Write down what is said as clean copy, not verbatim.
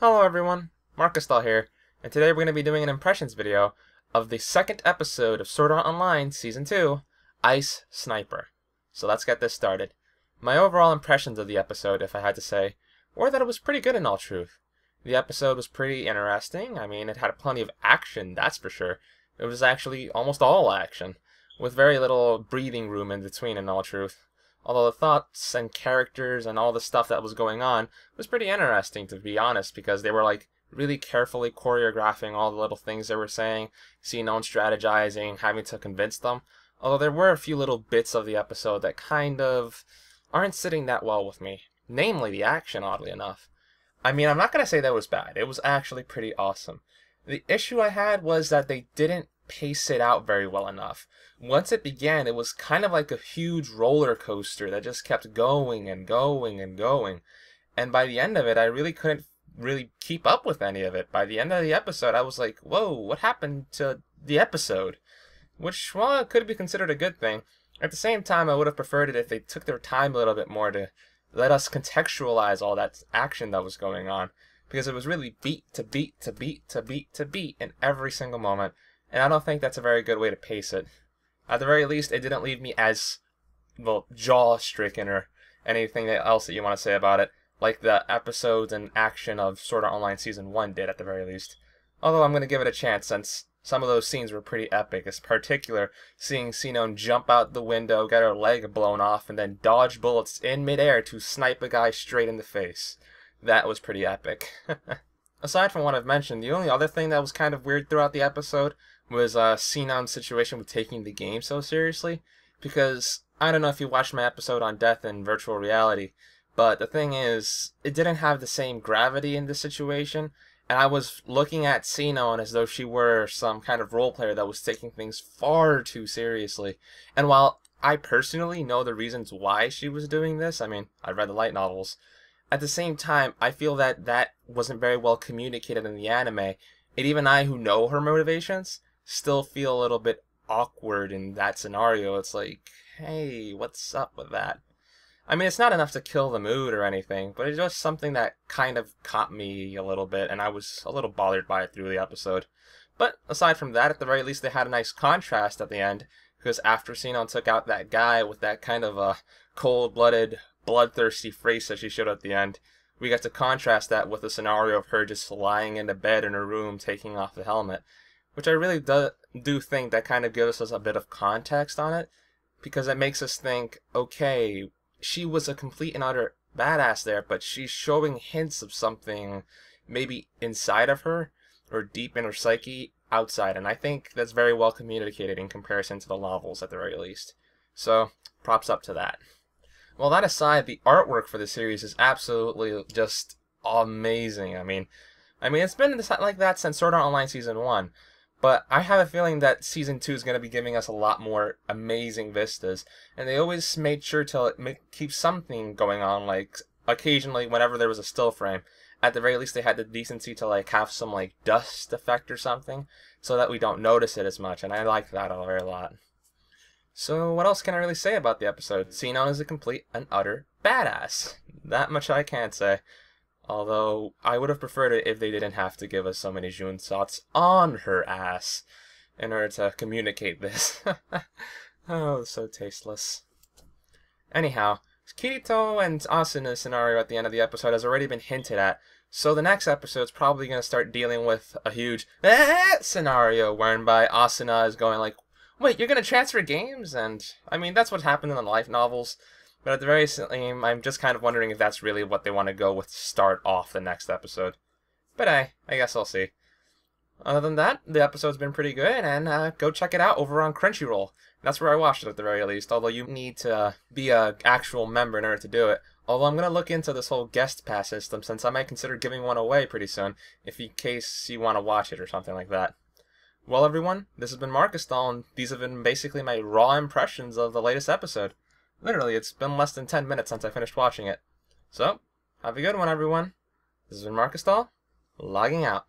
Hello everyone, Markystal here, and today we're going to be doing an impressions video of the second episode of Sword Art Online Season 2, Ice Sniper. So let's get this started. My overall impressions of the episode, if I had to say, were that it was pretty good in all truth. The episode was pretty interesting. I mean, it had plenty of action, that's for sure. It was actually almost all action, with very little breathing room in between in all truth. Although the thoughts and characters and all the stuff that was going on was pretty interesting, to be honest, because they were like really carefully choreographing all the little things they were saying, seeing no one strategizing, having to convince them. Although there were a few little bits of the episode that kind of aren't sitting that well with me. Namely, the action, oddly enough. I mean, I'm not going to say that was bad. It was actually pretty awesome. The issue I had was that they didn't pace it out very well enough. Once it began, it was kind of like a huge roller coaster that just kept going and going and going. And by the end of it, I really couldn't really keep up with any of it. By the end of the episode, I was like, whoa, what happened to the episode? Which, well, could be considered a good thing. At the same time, I would have preferred it if they took their time a little bit more to let us contextualize all that action that was going on. Because it was really beat to beat to beat to beat to beat in every single moment. And I don't think that's a very good way to pace it. At the very least, it didn't leave me as, well, jaw-stricken or anything else that you want to say about it, like the episodes and action of Sword Art Online Season 1 did, at the very least. Although I'm going to give it a chance, since some of those scenes were pretty epic, in particular seeing Sinone jump out the window, get her leg blown off, and then dodge bullets in midair to snipe a guy straight in the face. That was pretty epic. Aside from what I've mentioned, the only other thing that was kind of weird throughout the episode was Sinone's situation with taking the game so seriously. Because, I don't know if you watched my episode on death in virtual reality, but the thing is, it didn't have the same gravity in this situation, and I was looking at Sinone as though she were some kind of role player that was taking things far too seriously. And while I personally know the reasons why she was doing this, I mean, I read the light novels, at the same time, I feel that that wasn't very well communicated in the anime, and even I, who know her motivations, still feel a little bit awkward in that scenario. It's like, hey, what's up with that? I mean, it's not enough to kill the mood or anything, but it's just something that kind of caught me a little bit, and I was a little bothered by it through the episode. But aside from that, at the very least, they had a nice contrast at the end, because after Sinone took out that guy with that kind of a cold-blooded, bloodthirsty face that she showed at the end, we got to contrast that with a scenario of her just lying in the bed in her room taking off the helmet, which I really do think that kind of gives us a bit of context on it, because it makes us think, okay, she was a complete and utter badass there, but she's showing hints of something maybe inside of her, or deep in her psyche, outside, and I think that's very well communicated in comparison to the novels at the very least. So, props up to that. Well, that aside, the artwork for the series is absolutely just amazing. I mean, it's been like that since Sword Art Online Season 1, but I have a feeling that Season 2 is going to be giving us a lot more amazing vistas, and they always made sure to keep something going on, like occasionally whenever there was a still frame, at the very least they had the decency to like have some like dust effect or something, so that we don't notice it as much, and I like that a very lot. So what else can I really say about the episode? Sinone is a complete and utter badass. That much I can say. Although, I would have preferred it if they didn't have to give us so many June shots on her ass in order to communicate this. Oh, so tasteless. Anyhow, Kirito and Asuna's scenario at the end of the episode has already been hinted at, so the next episode's probably going to start dealing with a huge scenario whereby Asuna is going like, wait, you're going to transfer games? And, I mean, that's what happened in the light novels. But at the very least, I'm just kind of wondering if that's really what they want to go with to start off the next episode. But I guess I'll see. Other than that, the episode's been pretty good, and go check it out over on CrunchyRoll. That's where I watched it at the very least, although you need to be an actual member in order to do it. Although I'm going to look into this whole guest pass system, since I might consider giving one away pretty soon, if in case you want to watch it or something like that. Well, everyone, this has been Markystal, and these have been basically my raw impressions of the latest episode. Literally, it's been less than 10 minutes since I finished watching it. So, have a good one, everyone. This has been Markystal, logging out.